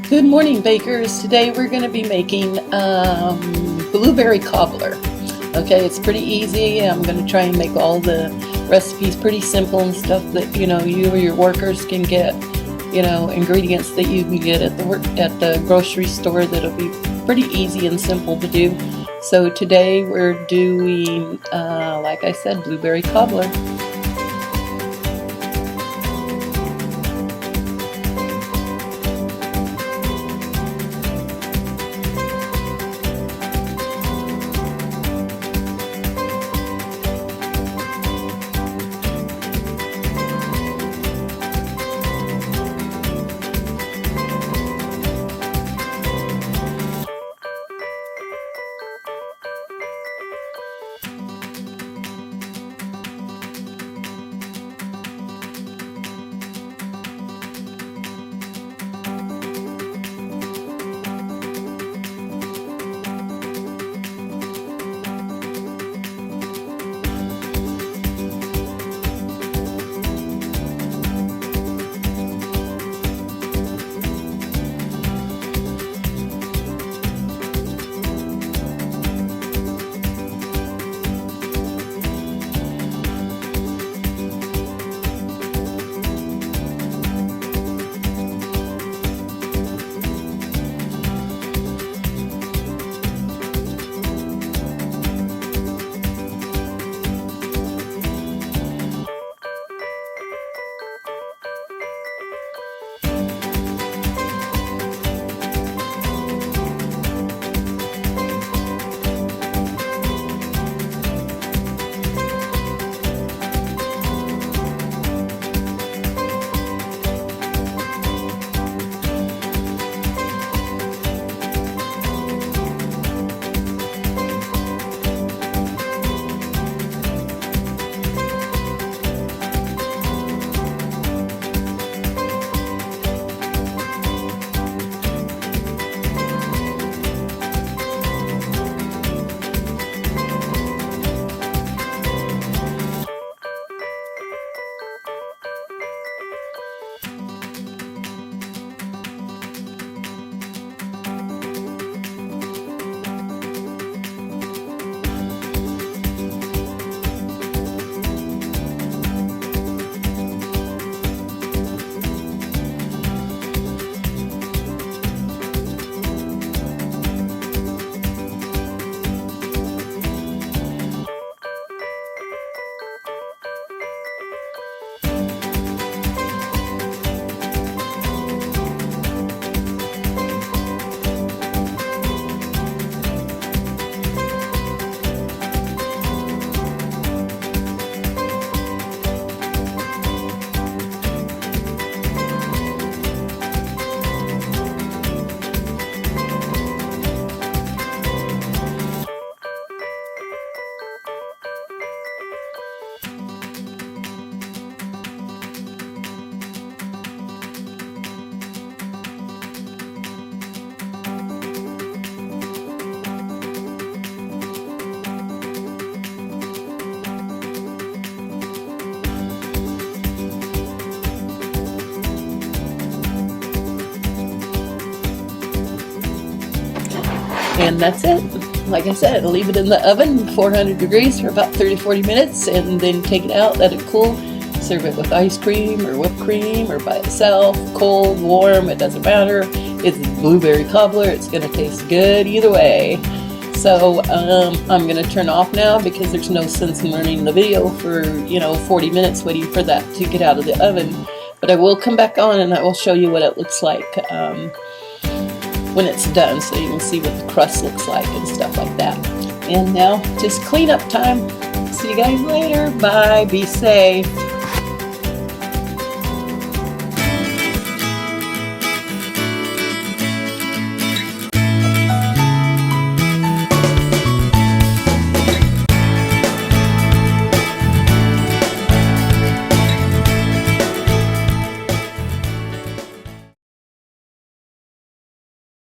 Good morning, bakers. Today we're going to be making blueberry cobbler. Okay, it's pretty easy. I'm going to try and make all the recipes pretty simple and stuff that you or your workers can get. Ingredients that you can get at the grocery store that'll be pretty easy and simple to do. So today we're doing, like I said, blueberry cobbler. And that's it. Like I said, leave it in the oven, 400 degrees for about 30-40 minutes, and then take it out, let it cool. Serve it with ice cream or whipped cream or by itself, cold, warm, it doesn't matter. It's blueberry cobbler. It's going to taste good either way. So I'm going to turn off now because there's no sense in running the video for 40 minutes waiting for that to get out of the oven. But I will come back on and I will show you what it looks like when it's done, so you can see what the crust looks like and stuff like that. And now just clean up time. See you guys later. Bye. Be safe.